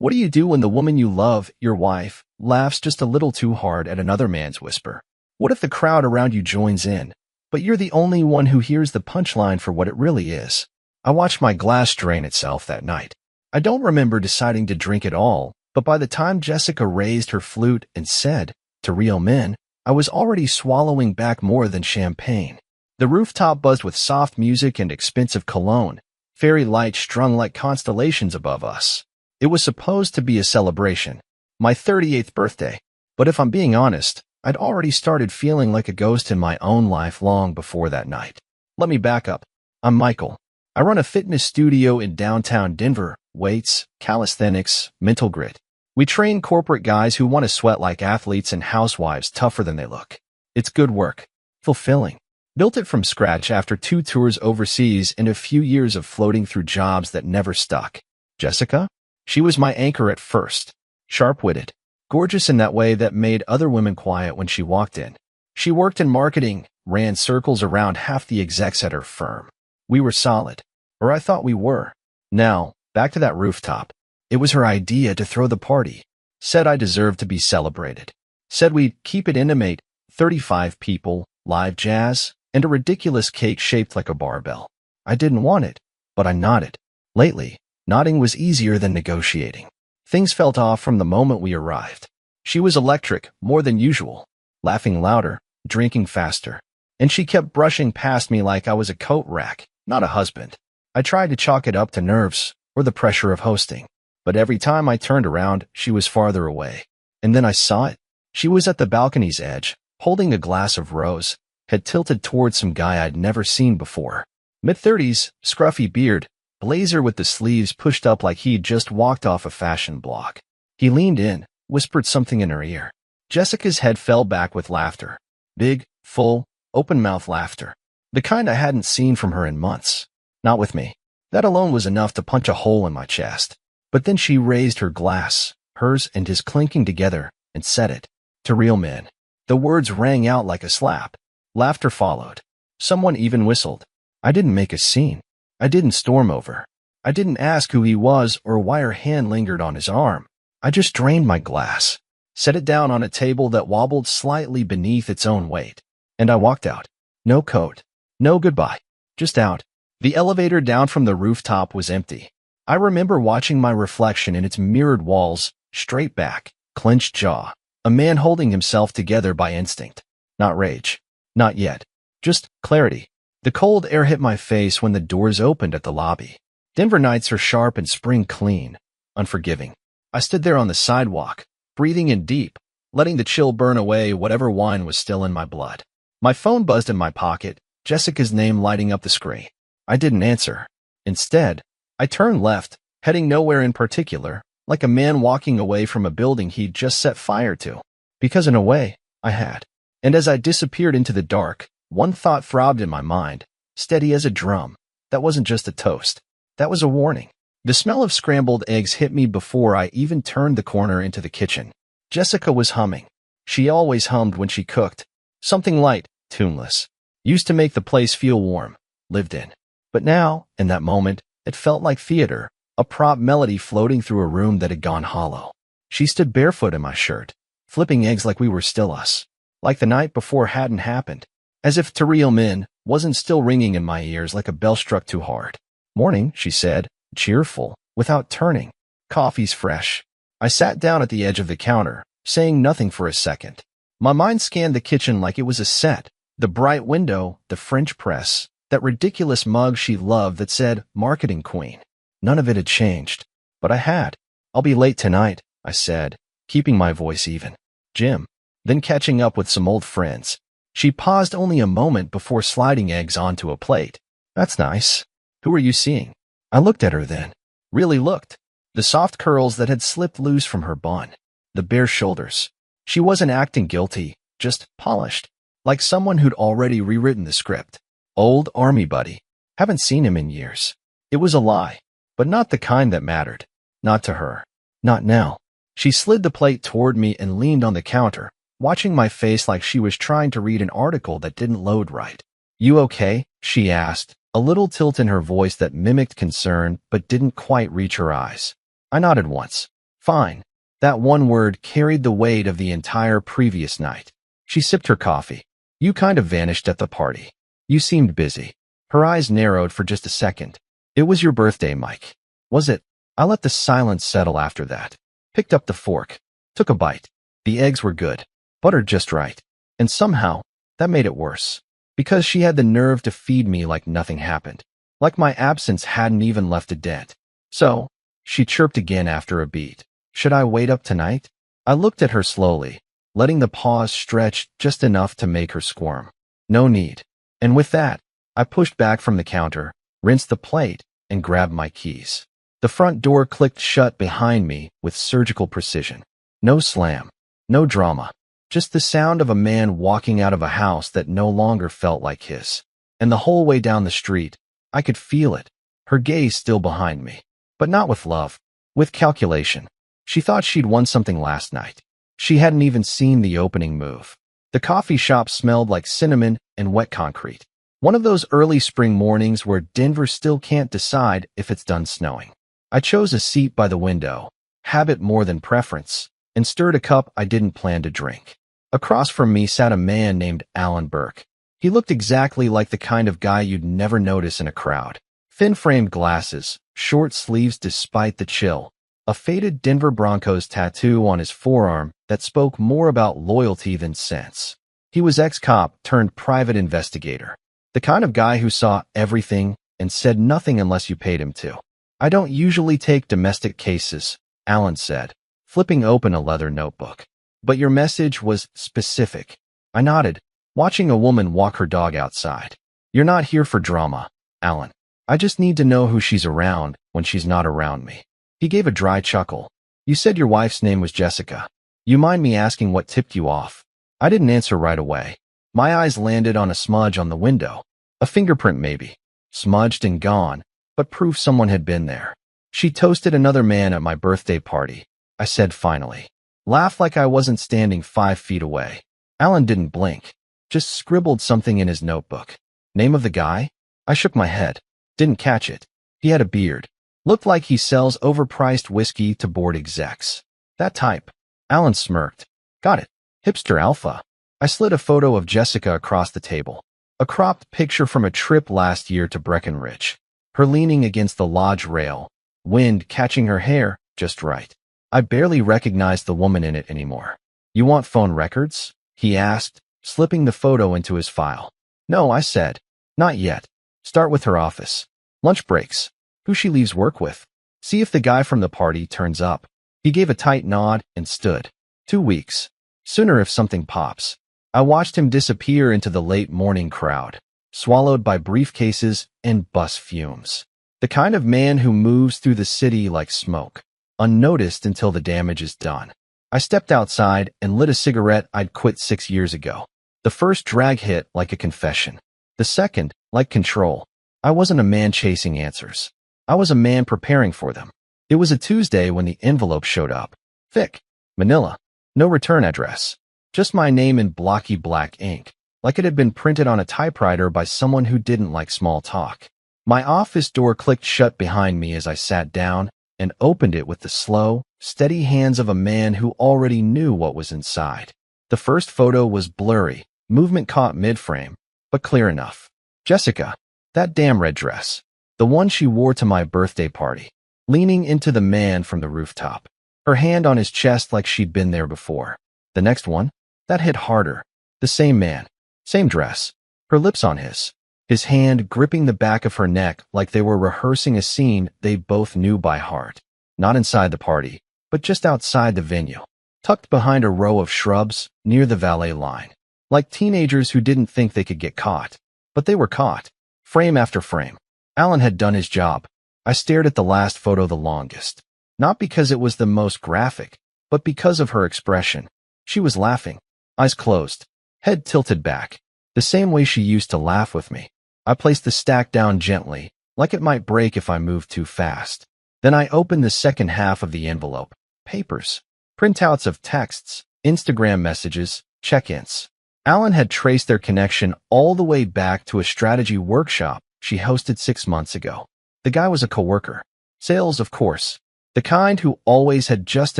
What do you do when the woman you love, your wife, laughs just a little too hard at another man's whisper? What if the crowd around you joins in, but you're the only one who hears the punchline for what it really is? I watched my glass drain itself that night. I don't remember deciding to drink it all, but by the time Jessica raised her flute and said, "To real men," I was already swallowing back more than champagne. The rooftop buzzed with soft music and expensive cologne, fairy lights strung like constellations above us. It was supposed to be a celebration, my 38th birthday, but if I'm being honest, I'd already started feeling like a ghost in my own life long before that night. Let me back up. I'm Michael. I run a fitness studio in downtown Denver. Weights, calisthenics, mental grit. We train corporate guys who want to sweat like athletes and housewives tougher than they look. It's good work. Fulfilling. Built it from scratch after 2 tours overseas and a few years of floating through jobs that never stuck. Jessica? She was my anchor at first. Sharp-witted. Gorgeous in that way that made other women quiet when she walked in. She worked in marketing, ran circles around half the execs at her firm. We were solid. Or I thought we were. Now, back to that rooftop. It was her idea to throw the party. Said I deserved to be celebrated. Said we'd keep it intimate, 35 people, live jazz, and a ridiculous cake shaped like a barbell. I didn't want it, but I nodded. Lately, nodding was easier than negotiating. Things felt off from the moment we arrived. She was electric, more than usual, laughing louder, drinking faster, and she kept brushing past me like I was a coat rack, not a husband. I tried to chalk it up to nerves or the pressure of hosting, but every time I turned around, she was farther away. And then I saw it. She was at the balcony's edge, holding a glass of rose, head tilted towards some guy I'd never seen before. Mid-30s, scruffy beard, blazer with the sleeves pushed up like he'd just walked off a fashion blog. He leaned in, whispered something in her ear. Jessica's head fell back with laughter. Big, full, open-mouth laughter. The kind I hadn't seen from her in months. Not with me. That alone was enough to punch a hole in my chest. But then she raised her glass, hers and his clinking together, and said it. To real men. The words rang out like a slap. Laughter followed. Someone even whistled. I didn't make a scene. I didn't storm over. I didn't ask who he was or why her hand lingered on his arm. I just drained my glass, set it down on a table that wobbled slightly beneath its own weight, and I walked out. No coat. No goodbye. Just out. The elevator down from the rooftop was empty. I remember watching my reflection in its mirrored walls, straight back, clenched jaw, a man holding himself together by instinct. Not rage. Not yet. Just clarity. The cold air hit my face when the doors opened at the lobby. Denver nights are sharp and spring clean, unforgiving. I stood there on the sidewalk, breathing in deep, letting the chill burn away whatever wine was still in my blood. My phone buzzed in my pocket, Jessica's name lighting up the screen. I didn't answer. Instead, I turned left, heading nowhere in particular, like a man walking away from a building he'd just set fire to. Because in a way, I had. And as I disappeared into the dark, one thought throbbed in my mind, steady as a drum. That wasn't just a toast. That was a warning. The smell of scrambled eggs hit me before I even turned the corner into the kitchen. Jessica was humming. She always hummed when she cooked. Something light, tuneless. Used to make the place feel warm, lived in. But now, in that moment, it felt like theater, a prop melody floating through a room that had gone hollow. She stood barefoot in my shirt, flipping eggs like we were still us. Like the night before hadn't happened. As if To Real Men wasn't still ringing in my ears like a bell struck too hard. Morning, she said, cheerful, without turning. Coffee's fresh. I sat down at the edge of the counter, saying nothing for a second. My mind scanned the kitchen like it was a set. The bright window, the French press, that ridiculous mug she loved that said Marketing Queen. None of it had changed. But I had. I'll be late tonight, I said, keeping my voice even. Jim. Then catching up with some old friends. She paused only a moment before sliding eggs onto a plate. That's nice. Who are you seeing? I looked at her then. Really looked. The soft curls that had slipped loose from her bun. The bare shoulders. She wasn't acting guilty, just polished. Like someone who'd already rewritten the script. Old army buddy. Haven't seen him in years. It was a lie, but not the kind that mattered. Not to her. Not now. She slid the plate toward me and leaned on the counter, watching my face like she was trying to read an article that didn't load right. You okay? She asked, a little tilt in her voice that mimicked concern but didn't quite reach her eyes. I nodded once. Fine. That one word carried the weight of the entire previous night. She sipped her coffee. You kind of vanished at the party. You seemed busy. Her eyes narrowed for just a second. It was your birthday, Mike. Was it? I let the silence settle after that. Picked up the fork. Took a bite. The eggs were good. Buttered just right. And somehow, that made it worse. Because she had the nerve to feed me like nothing happened. Like my absence hadn't even left a dent. So, she chirped again after a beat. Should I wait up tonight? I looked at her slowly, letting the pause stretch just enough to make her squirm. No need. And with that, I pushed back from the counter, rinsed the plate, and grabbed my keys. The front door clicked shut behind me with surgical precision. No slam. No drama. Just the sound of a man walking out of a house that no longer felt like his. And the whole way down the street, I could feel it, her gaze still behind me. But not with love, with calculation. She thought she'd won something last night. She hadn't even seen the opening move. The coffee shop smelled like cinnamon and wet concrete. One of those early spring mornings where Denver still can't decide if it's done snowing. I chose a seat by the window, habit more than preference, and stirred a cup I didn't plan to drink. Across from me sat a man named Alan Burke. He looked exactly like the kind of guy you'd never notice in a crowd. Thin-framed glasses, short sleeves despite the chill, a faded Denver Broncos tattoo on his forearm that spoke more about loyalty than sense. He was ex-cop turned private investigator. The kind of guy who saw everything and said nothing unless you paid him to. I don't usually take domestic cases, Alan said, flipping open a leather notebook. But your message was specific. I nodded, watching a woman walk her dog outside. You're not here for drama, Alan. I just need to know who she's around when she's not around me. He gave a dry chuckle. You said your wife's name was Jessica. You mind me asking what tipped you off? I didn't answer right away. My eyes landed on a smudge on the window. A fingerprint maybe. Smudged and gone, but proof someone had been there. She toasted another man at my birthday party, I said finally. Laughed like I wasn't standing 5 feet away. Alan didn't blink, just scribbled something in his notebook. Name of the guy? I shook my head. Didn't catch it. He had a beard. Looked like he sells overpriced whiskey to board execs. That type. Alan smirked. Got it. Hipster alpha. I slid a photo of Jessica across the table. A cropped picture from a trip last year to Breckenridge. Her leaning against the lodge rail. Wind catching her hair just right. I barely recognized the woman in it anymore. You want phone records? He asked, slipping the photo into his file. No, I said. Not yet. Start with her office. Lunch breaks. Who she leaves work with. See if the guy from the party turns up. He gave a tight nod and stood. 2 weeks. Sooner if something pops. I watched him disappear into the late morning crowd, swallowed by briefcases and bus fumes. The kind of man who moves through the city like smoke, unnoticed until the damage is done. I stepped outside and lit a cigarette I'd quit 6 years ago. The first drag hit like a confession. The second, like control. I wasn't a man chasing answers. I was a man preparing for them. It was a Tuesday when the envelope showed up. Thick. Manila. No return address. Just my name in blocky black ink, like it had been printed on a typewriter by someone who didn't like small talk. My office door clicked shut behind me as I sat down and opened it with the slow, steady hands of a man who already knew what was inside. The first photo was blurry, movement caught mid-frame, but clear enough. Jessica. That damn red dress. The one she wore to my birthday party. Leaning into the man from the rooftop. Her hand on his chest like she'd been there before. The next one? That hit harder. The same man. Same dress. Her lips on his. His hand gripping the back of her neck like they were rehearsing a scene they both knew by heart. Not inside the party, but just outside the venue. Tucked behind a row of shrubs near the valet line. Like teenagers who didn't think they could get caught. But they were caught. Frame after frame. Alan had done his job. I stared at the last photo the longest. Not because it was the most graphic, but because of her expression. She was laughing. Eyes closed. Head tilted back. The same way she used to laugh with me. I placed the stack down gently, like it might break if I moved too fast. Then I opened the second half of the envelope. Papers. Printouts of texts, Instagram messages, check-ins. Alan had traced their connection all the way back to a strategy workshop she hosted 6 months ago. The guy was a coworker. Sales, of course. The kind who always had just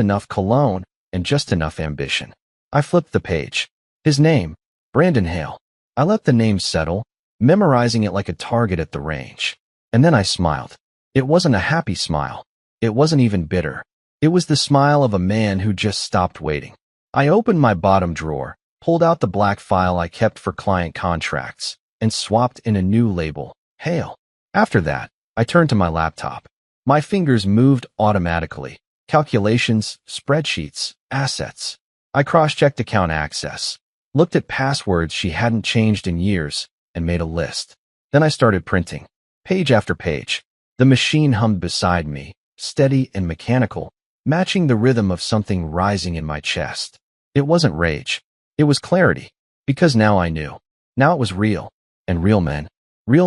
enough cologne and just enough ambition. I flipped the page. His name, Brandon Hale. I let the name settle, memorizing it like a target at the range. And then I smiled. It wasn't a happy smile. It wasn't even bitter. It was the smile of a man who just stopped waiting. I opened my bottom drawer, pulled out the black file I kept for client contracts, and swapped in a new label, Hale. After that, I turned to my laptop. My fingers moved automatically. Calculations, spreadsheets, assets. I cross-checked account access, looked at passwords she hadn't changed in years, and made a list. Then I started printing. Page after page. The machine hummed beside me, steady and mechanical, matching the rhythm of something rising in my chest. It wasn't rage. It was clarity. Because now I knew. Now it was real. And real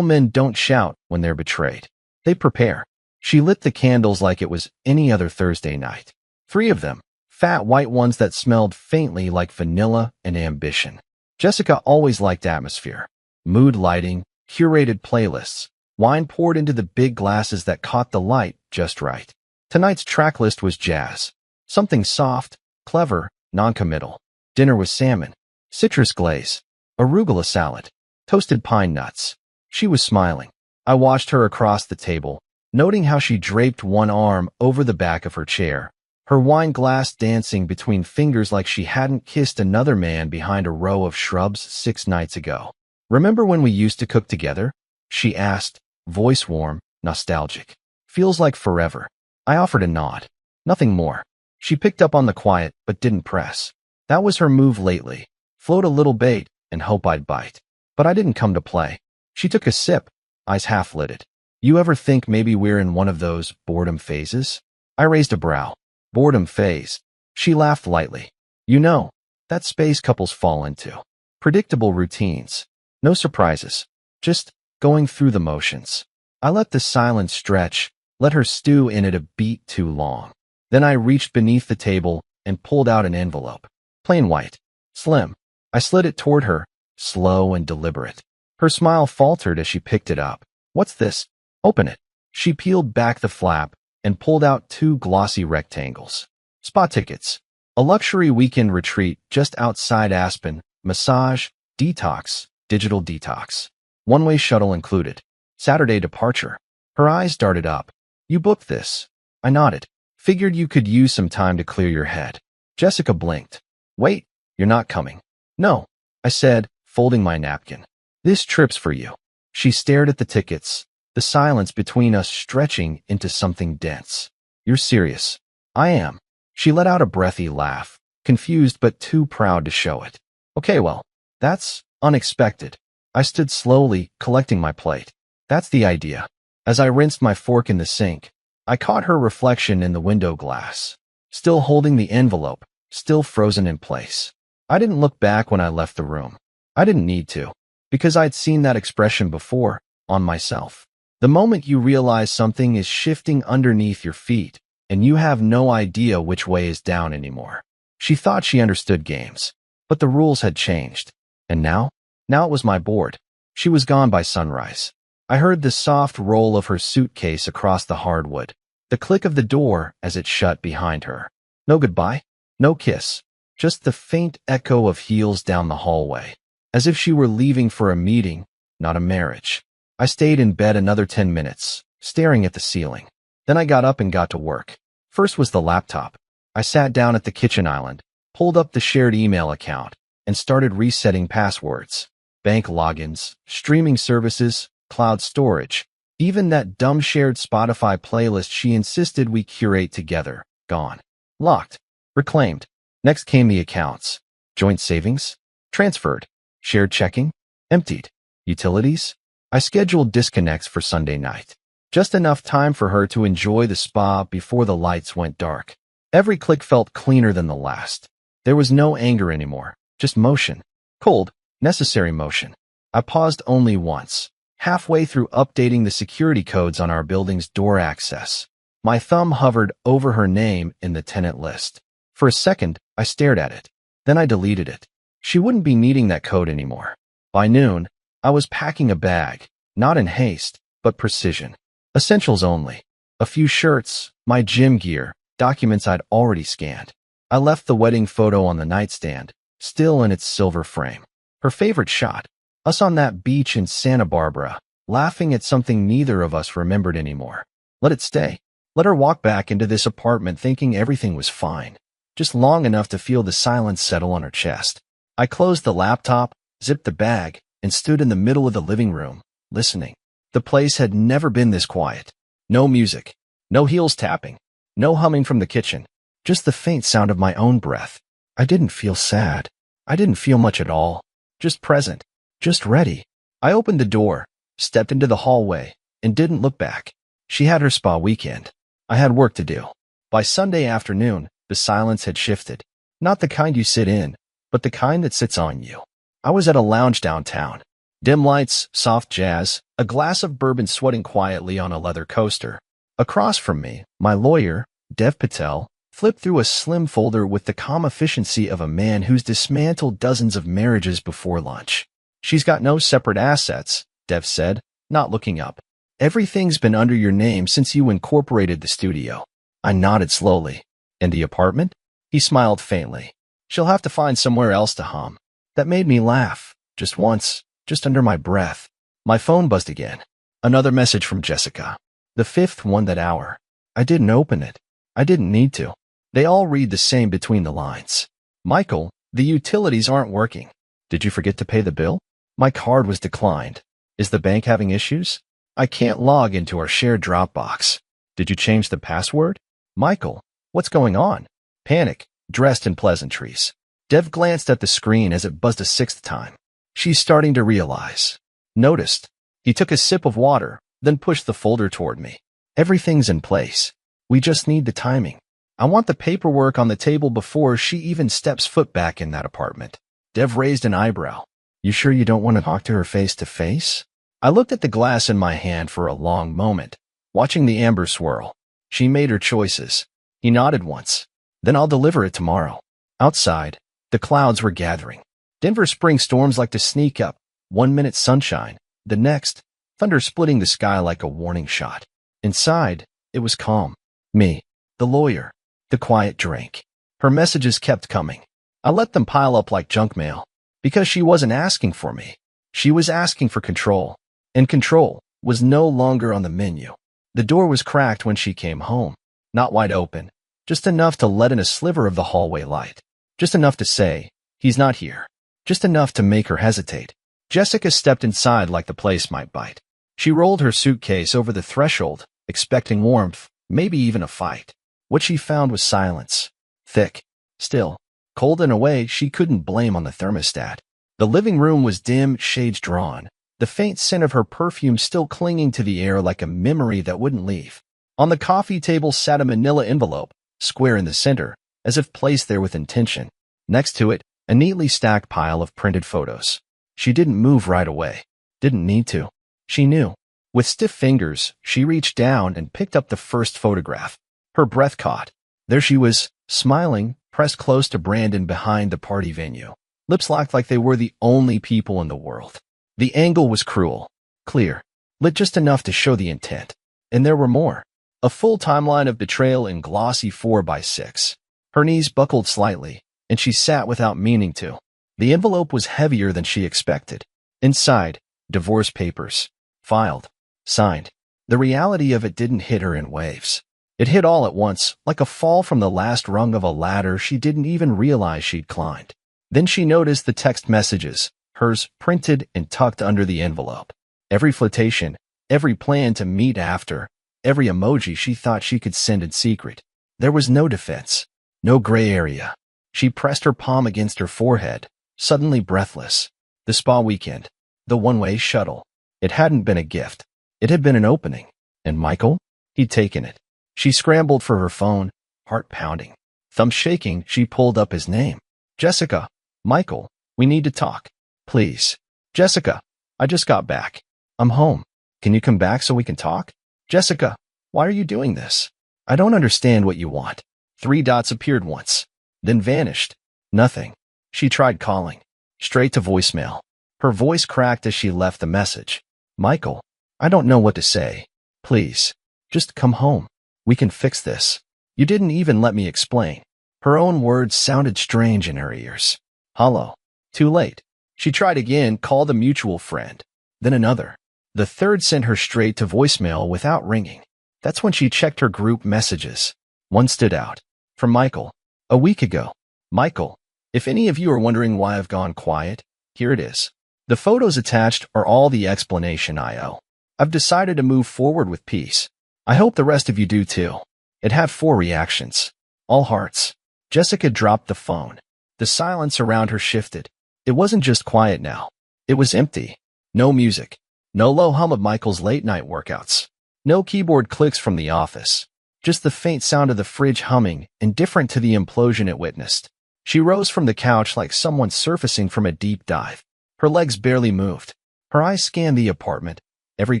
men don't shout when they're betrayed. They prepare. She lit the candles like it was any other Thursday night. 3 of them. Fat white ones that smelled faintly like vanilla and ambition. Jessica always liked atmosphere. Mood lighting, curated playlists, wine poured into the big glasses that caught the light just right. Tonight's track list was jazz. Something soft, clever, non-committal. Dinner was salmon, citrus glaze, arugula salad, toasted pine nuts. She was smiling. I watched her across the table, noting how she draped one arm over the back of her chair, her wine glass dancing between fingers like she hadn't kissed another man behind a row of shrubs 6 nights ago. "Remember when we used to cook together?" she asked, voice warm, nostalgic. "Feels like forever." I offered a nod. Nothing more. She picked up on the quiet, but didn't press. That was her move lately. Float a little bait and hope I'd bite. But I didn't come to play. She took a sip, eyes half-lidded. "You ever think maybe we're in one of those boredom phases?" I raised a brow. "Boredom phase." She laughed lightly. "You know, that space couples fall into. Predictable routines. No surprises. Just going through the motions." I let the silence stretch, let her stew in it a beat too long. Then I reached beneath the table and pulled out an envelope. Plain white. Slim. I slid it toward her, slow and deliberate. Her smile faltered as she picked it up. "What's this?" "Open it." She peeled back the flap and pulled out 2 glossy rectangles. "Spa tickets. A luxury weekend retreat just outside Aspen. Massage, detox, digital detox. One-way shuttle included. Saturday departure." Her eyes darted up. "You booked this?" I nodded. "Figured you could use some time to clear your head." Jessica blinked. "Wait, you're not coming?" "No," I said, folding my napkin. "This trip's for you." She stared at the tickets, the silence between us stretching into something dense. "You're serious?" "I am." She let out a breathy laugh, confused but too proud to show it. "Okay, well, that's unexpected." I stood slowly, collecting my plate. "That's the idea." As I rinsed my fork in the sink, I caught her reflection in the window glass, still holding the envelope, still frozen in place. I didn't look back when I left the room. I didn't need to, because I'd seen that expression before, on myself. The moment you realize something is shifting underneath your feet, and you have no idea which way is down anymore. She thought she understood games, but the rules had changed. And now? Now it was my board. She was gone by sunrise. I heard the soft roll of her suitcase across the hardwood, the click of the door as it shut behind her. No goodbye, no kiss, just the faint echo of heels down the hallway, as if she were leaving for a meeting, not a marriage. I stayed in bed another 10 minutes, staring at the ceiling. Then I got up and got to work. First was the laptop. I sat down at the kitchen island, pulled up the shared email account, and started resetting passwords, bank logins, streaming services, cloud storage, even that dumb shared Spotify playlist she insisted we curate together. Gone. Locked. Reclaimed. Next came the accounts. Joint savings? Transferred. Shared checking? Emptied. Utilities? I scheduled disconnects for Sunday night. Just enough time for her to enjoy the spa before the lights went dark. Every click felt cleaner than the last. There was no anger anymore, just motion. Cold, necessary motion. I paused only once, halfway through updating the security codes on our building's door access. My thumb hovered over her name in the tenant list. For a second, I stared at it. Then I deleted it. She wouldn't be needing that code anymore. By noon, I was packing a bag, not in haste, but precision. Essentials only. A few shirts, my gym gear, documents I'd already scanned. I left the wedding photo on the nightstand, still in its silver frame. Her favorite shot, us on that beach in Santa Barbara, laughing at something neither of us remembered anymore. Let it stay. Let her walk back into this apartment thinking everything was fine, just long enough to feel the silence settle on her chest. I closed the laptop, zipped the bag, and stood in the middle of the living room, listening. The place had never been this quiet. No music, no heels tapping, no humming from the kitchen, just the faint sound of my own breath. I didn't feel sad. I didn't feel much at all. Just present, just ready. I opened the door, stepped into the hallway, and didn't look back. She had her spa weekend. I had work to do. By Sunday afternoon, the silence had shifted. Not the kind you sit in, but the kind that sits on you. I was at a lounge downtown. Dim lights, soft jazz, a glass of bourbon sweating quietly on a leather coaster. Across from me, my lawyer, Dev Patel, flipped through a slim folder with the calm efficiency of a man who's dismantled dozens of marriages before lunch. She's got no separate assets, Dev said, not looking up. Everything's been under your name since you incorporated the studio. I nodded slowly. And the apartment? He smiled faintly. She'll have to find somewhere else to hum. That made me laugh, just once, just under my breath. My phone buzzed again. Another message from Jessica. The fifth one that hour. I didn't open it. I didn't need to. They all read the same between the lines. Michael, the utilities aren't working. Did you forget to pay the bill? My card was declined. Is the bank having issues? I can't log into our shared Dropbox. Did you change the password? Michael, what's going on? Panic, dressed in pleasantries. Dev glanced at the screen as it buzzed a sixth time. She's starting to realize. Noticed. He took a sip of water, then pushed the folder toward me. Everything's in place. We just need the timing. I want the paperwork on the table before she even steps foot back in that apartment. Dev raised an eyebrow. You sure you don't want to talk to her face to face? I looked at the glass in my hand for a long moment, watching the amber swirl. She made her choices. He nodded once. Then I'll deliver it tomorrow. Outside, the clouds were gathering. Denver spring storms like to sneak up. 1 minute sunshine. The next, thunder splitting the sky like a warning shot. Inside, it was calm. Me, the lawyer, the quiet drink. Her messages kept coming. I let them pile up like junk mail. Because she wasn't asking for me. She was asking for control. And control was no longer on the menu. The door was cracked when she came home. Not wide open. Just enough to let in a sliver of the hallway light. Just enough to say, he's not here. Just enough to make her hesitate. Jessica stepped inside like the place might bite. She rolled her suitcase over the threshold, expecting warmth, maybe even a fight. What she found was silence. Thick. Still. Cold in a way she couldn't blame on the thermostat. The living room was dim, shades drawn. The faint scent of her perfume still clinging to the air like a memory that wouldn't leave. On the coffee table sat a manila envelope, square in the center, as if placed there with intention. Next to it, a neatly stacked pile of printed photos. She didn't move right away. Didn't need to. She knew. With stiff fingers, she reached down and picked up the first photograph. Her breath caught. There she was, smiling, pressed close to Brandon behind the party venue. Lips locked like they were the only people in the world. The angle was cruel. Clear. Lit just enough to show the intent. And there were more. A full timeline of betrayal in glossy 4x6. Her knees buckled slightly, and she sat without meaning to. The envelope was heavier than she expected. Inside, divorce papers. Filed. Signed. The reality of it didn't hit her in waves. It hit all at once, like a fall from the last rung of a ladder she didn't even realize she'd climbed. Then she noticed the text messages, hers printed and tucked under the envelope. Every flirtation, every plan to meet after, every emoji she thought she could send in secret. There was no defense, no gray area. She pressed her palm against her forehead, suddenly breathless. The spa weekend. The one-way shuttle. It hadn't been a gift. It had been an opening. And Michael? He'd taken it. She scrambled for her phone, heart pounding. Thumb shaking, she pulled up his name. Jessica. Michael, we need to talk. Please. Jessica, I just got back. I'm home. Can you come back so we can talk? Jessica, why are you doing this? I don't understand what you want. 3 dots appeared once, then vanished. Nothing. She tried calling. Straight to voicemail. Her voice cracked as she left the message. Michael, I don't know what to say. Please. Just come home. We can fix this. You didn't even let me explain. Her own words sounded strange in her ears. Hello. Too late. She tried again, called a mutual friend. Then another. The third sent her straight to voicemail without ringing. That's when she checked her group messages. One stood out. From Michael. A week ago. Michael, if any of you are wondering why I've gone quiet, here it is. The photos attached are all the explanation I owe. I've decided to move forward with peace. I hope the rest of you do too. It had 4 reactions. All hearts. Jessica dropped the phone. The silence around her shifted. It wasn't just quiet now. It was empty. No music. No low hum of Michael's late-night workouts. No keyboard clicks from the office. Just the faint sound of the fridge humming, indifferent to the implosion it witnessed. She rose from the couch like someone surfacing from a deep dive. Her legs barely moved. Her eyes scanned the apartment, every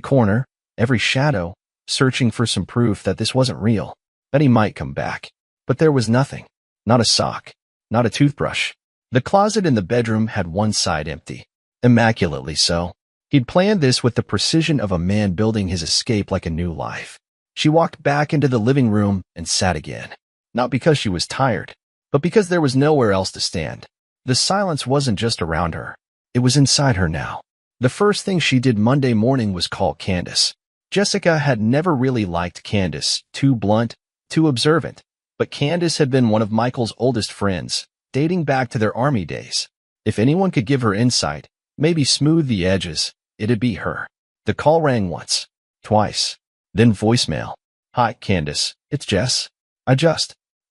corner, every shadow, searching for some proof that this wasn't real, that he might come back. But there was nothing. Not a sock. Not a toothbrush. The closet in the bedroom had one side empty. Immaculately so. He'd planned this with the precision of a man building his escape like a new life. She walked back into the living room and sat again. Not because she was tired, but because there was nowhere else to stand. The silence wasn't just around her. It was inside her now. The first thing she did Monday morning was call Candace. Jessica had never really liked Candace, too blunt, too observant. But Candace had been one of Michael's oldest friends, dating back to their army days. If anyone could give her insight, maybe smooth the edges, it'd be her. The call rang once, twice, then voicemail. Hi, Candace, it's Jess. I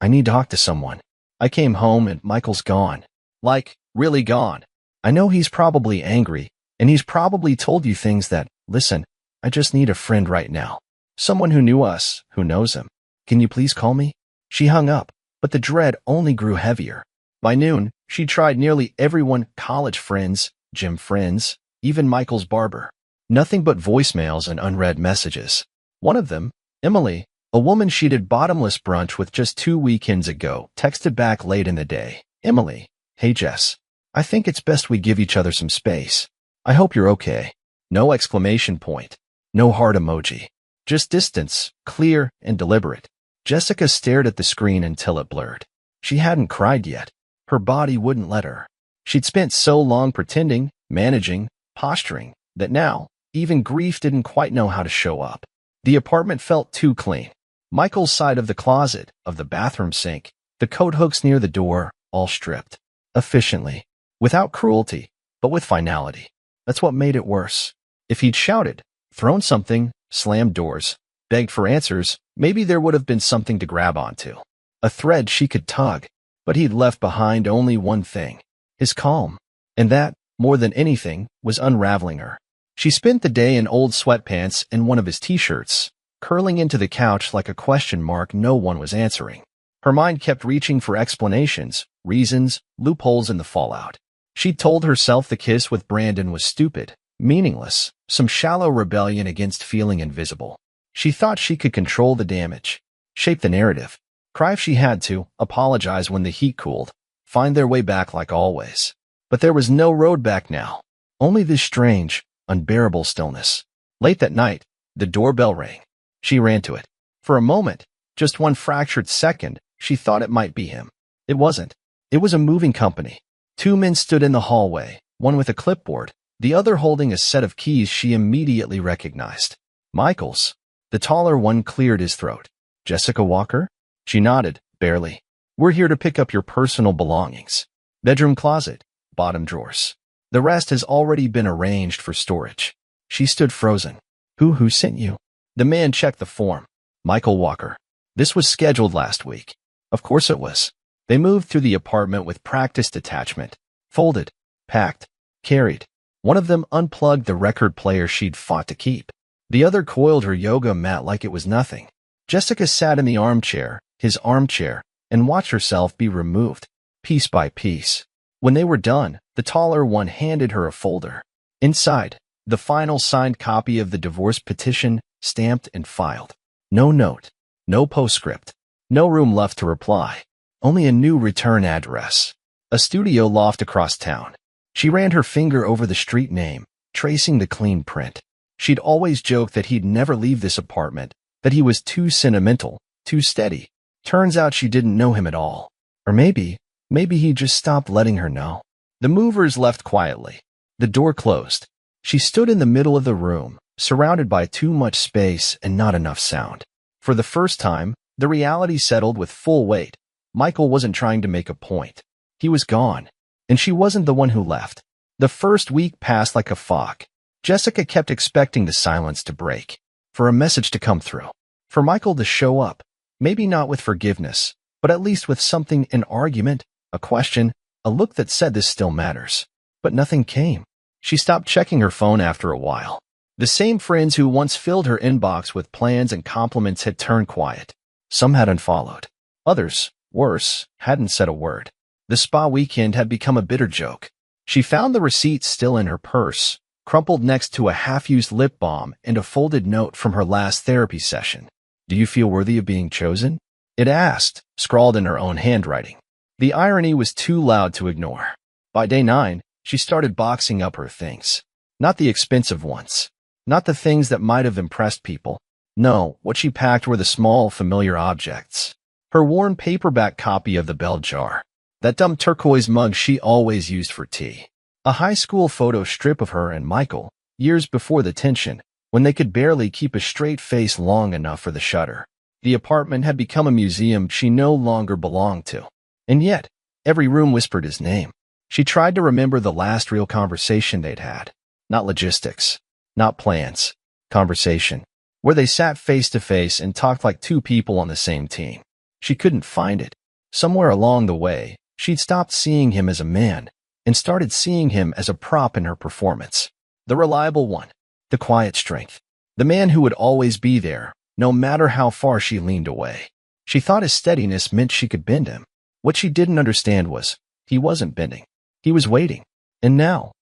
need to talk to someone. I came home and Michael's gone. Like, really gone. I know he's probably angry, and he's probably told you things that, listen, I just need a friend right now. Someone who knew us, who knows him. Can you please call me? She hung up, but the dread only grew heavier. By noon, she tried nearly everyone, college friends, gym friends, even Michael's barber. Nothing but voicemails and unread messages. One of them, Emily, a woman she'd had bottomless brunch with just 2 weekends ago, texted back late in the day. Emily, hey Jess. I think it's best we give each other some space. I hope you're okay. No exclamation point. No heart emoji. Just distance, clear and deliberate. Jessica stared at the screen until it blurred. She hadn't cried yet. Her body wouldn't let her. She'd spent so long pretending, managing, posturing, that now, even grief didn't quite know how to show up. The apartment felt too clean. Michael's side of the closet, of the bathroom sink, the coat hooks near the door, all stripped. Efficiently. Without cruelty, but with finality. That's what made it worse. If he'd shouted, thrown something, slammed doors, begged for answers, maybe there would have been something to grab onto. A thread she could tug. But he'd left behind only one thing. His calm. And that, more than anything, was unraveling her. She spent the day in old sweatpants and one of his t-shirts, curling into the couch like a question mark no one was answering. Her mind kept reaching for explanations, reasons, loopholes in the fallout. She'd told herself the kiss with Brandon was stupid, meaningless, some shallow rebellion against feeling invisible. She thought she could control the damage, shape the narrative, cry if she had to, apologize when the heat cooled, find their way back like always. But there was no road back now, only this strange, unbearable stillness. Late that night, the doorbell rang. She ran to it. For a moment, just one fractured second, she thought it might be him. It wasn't. It was a moving company. 2 men stood in the hallway, one with a clipboard, the other holding a set of keys she immediately recognized. Michael's. The taller one cleared his throat. Jessica Walker? She nodded, barely. We're here to pick up your personal belongings. Bedroom closet, bottom drawers. The rest has already been arranged for storage. She stood frozen. Who sent you? The man checked the form. Michael Walker. This was scheduled last week. Of course it was. They moved through the apartment with practiced detachment. Folded, packed, carried. One of them unplugged the record player she'd fought to keep. The other coiled her yoga mat like it was nothing. Jessica sat in the armchair, his armchair, and watched herself be removed, piece by piece. When they were done, the taller one handed her a folder. Inside, the final signed copy of the divorce petition, stamped and filed. No note, no postscript, no room left to reply. Only a new return address. A studio loft across town. She ran her finger over the street name, tracing the clean print. She'd always joked that he'd never leave this apartment, that he was too sentimental, too steady. Turns out she didn't know him at all. Or maybe he just stopped letting her know. The movers left quietly. The door closed. She stood in the middle of the room, surrounded by too much space and not enough sound. For the first time, the reality settled with full weight. Michael wasn't trying to make a point. He was gone, and she wasn't the one who left. The first week passed like a fog. Jessica kept expecting the silence to break, for a message to come through, for Michael to show up, maybe not with forgiveness, but at least with something, an argument, a question, a look that said this still matters. But nothing came. She stopped checking her phone after a while. The same friends who once filled her inbox with plans and compliments had turned quiet. Some had unfollowed. Others, worse, hadn't said a word. The spa weekend had become a bitter joke. She found the receipt still in her purse, crumpled next to a half-used lip balm and a folded note from her last therapy session. "Do you feel worthy of being chosen?" it asked, scrawled in her own handwriting. The irony was too loud to ignore. By day 9, she started boxing up her things. Not the expensive ones. Not the things that might have impressed people. No, what she packed were the small, familiar objects. Her worn paperback copy of The Bell Jar. That dumb turquoise mug she always used for tea. A high school photo strip of her and Michael, years before the tension, when they could barely keep a straight face long enough for the shutter. The apartment had become a museum she no longer belonged to. And yet, every room whispered his name. She tried to remember the last real conversation they'd had. Not logistics. Not plans. Conversation. Where they sat face to face and talked like two people on the same team. She couldn't find it. Somewhere along the way, she'd stopped seeing him as a man and started seeing him as a prop in her performance. The reliable one. The quiet strength. The man who would always be there, no matter how far she leaned away. She thought his steadiness meant she could bend him. What she didn't understand was, he wasn't bending. He was waiting. And now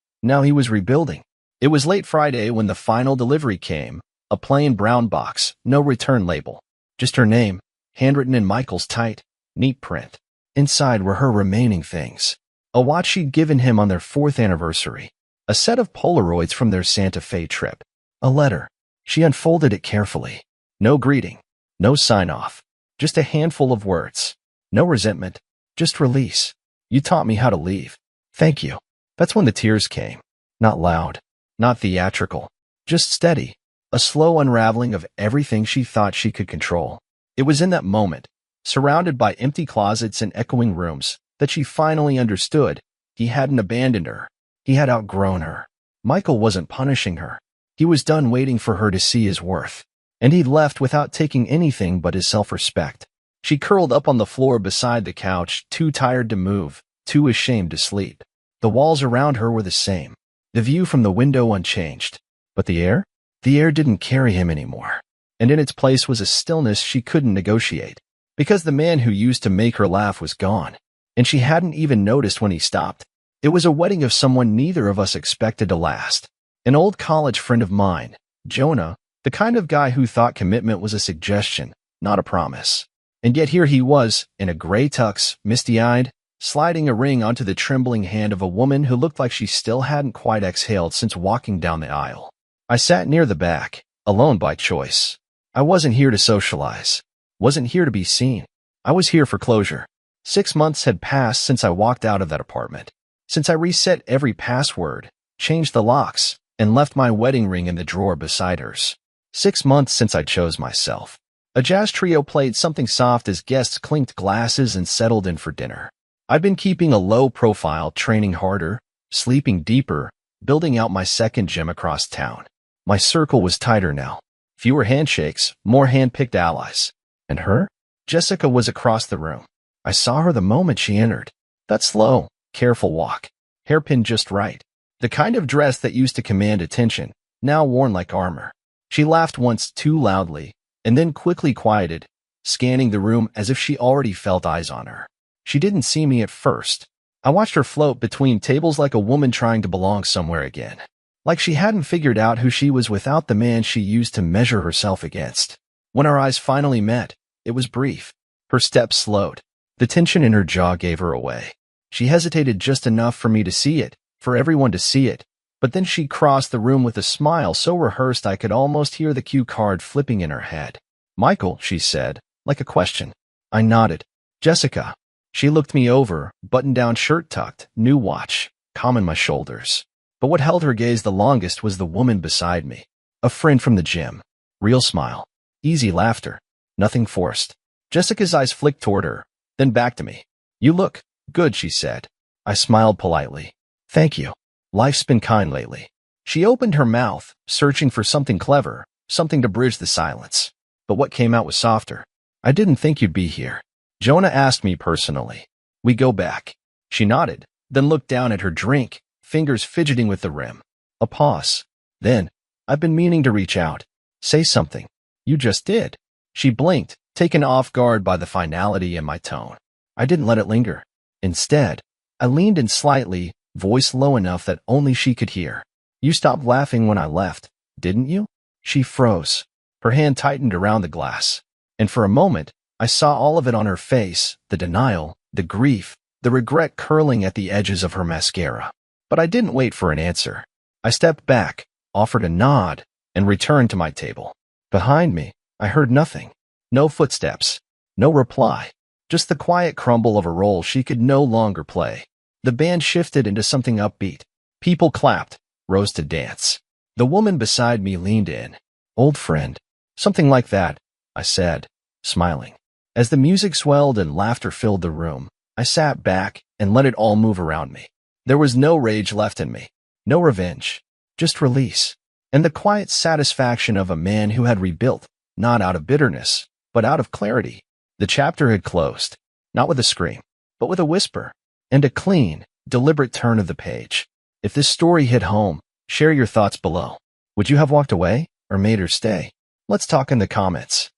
he was rebuilding. It was late Friday when the final delivery came, a plain brown box, no return label. Just her name, handwritten in Michael's tight, neat print. Inside were her remaining things. A watch she'd given him on their 4th anniversary. A set of Polaroids from their Santa Fe trip. A letter. She unfolded it carefully. No greeting. No sign-off. Just a handful of words. No resentment. Just release. "You taught me how to leave. Thank you." That's when the tears came. Not loud. Not theatrical. Just steady. A slow unraveling of everything she thought she could control. It was in that moment, surrounded by empty closets and echoing rooms, that she finally understood. He hadn't abandoned her. He had outgrown her. Michael wasn't punishing her. He was done waiting for her to see his worth. And he'd left without taking anything but his self-respect. She curled up on the floor beside the couch, too tired to move, too ashamed to sleep. The walls around her were the same. The view from the window unchanged. But the air? The air didn't carry him anymore. And in its place was a stillness she couldn't negotiate. Because the man who used to make her laugh was gone. And she hadn't even noticed when he stopped. It was a wedding of someone neither of us expected to last. An old college friend of mine, Jonah, the kind of guy who thought commitment was a suggestion, not a promise. And yet here he was, in a gray tux, misty-eyed, sliding a ring onto the trembling hand of a woman who looked like she still hadn't quite exhaled since walking down the aisle. I sat near the back, alone by choice. I wasn't here to socialize. Wasn't here to be seen. I was here for closure. 6 months had passed since I walked out of that apartment. Since I reset every password, changed the locks, and left my wedding ring in the drawer beside hers. 6 months since I chose myself. A jazz trio played something soft as guests clinked glasses and settled in for dinner. I'd been keeping a low profile, training harder, sleeping deeper, building out my second gym across town. My circle was tighter now. Fewer handshakes, more hand-picked allies. And her? Jessica was across the room. I saw her the moment she entered. That slow, careful walk. Hairpin just right. The kind of dress that used to command attention, now worn like armor. She laughed once too loudly, and then quickly quieted, scanning the room as if she already felt eyes on her. She didn't see me at first. I watched her float between tables like a woman trying to belong somewhere again. Like she hadn't figured out who she was without the man she used to measure herself against. When our eyes finally met, it was brief. Her steps slowed. The tension in her jaw gave her away. She hesitated just enough for me to see it, for everyone to see it. But then she crossed the room with a smile so rehearsed I could almost hear the cue card flipping in her head. Michael, she said, like a question. I nodded. Jessica. She looked me over, button-down shirt tucked, new watch, calm in my shoulders. But what held her gaze the longest was the woman beside me. A friend from the gym. Real smile. Easy laughter. Nothing forced. Jessica's eyes flicked toward her, then back to me. You look good, she said. I smiled politely. Thank you. Life's been kind lately. She opened her mouth, searching for something clever, something to bridge the silence. But what came out was softer. I didn't think you'd be here. Jonah asked me personally. We go back. She nodded, then looked down at her drink, fingers fidgeting with the rim. A pause. Then, I've been meaning to reach out. Say something. You just did. She blinked, taken off guard by the finality in my tone. I didn't let it linger. Instead, I leaned in slightly, voice low enough that only she could hear. You stopped laughing when I left, didn't you? She froze. Her hand tightened around the glass. And for a moment, I saw all of it on her face, the denial, the grief, the regret curling at the edges of her mascara. But I didn't wait for an answer. I stepped back, offered a nod, and returned to my table. Behind me, I heard nothing. No footsteps. No reply. Just the quiet crumble of a role she could no longer play. The band shifted into something upbeat. People clapped, rose to dance. The woman beside me leaned in. Old friend. Something like that, I said, smiling. As the music swelled and laughter filled the room, I sat back and let it all move around me. There was no rage left in me. No revenge. Just release. And the quiet satisfaction of a man who had rebuilt, not out of bitterness, but out of clarity. The chapter had closed, not with a scream, but with a whisper, and a clean, deliberate turn of the page. If this story hit home, share your thoughts below. Would you have walked away or made her stay? Let's talk in the comments.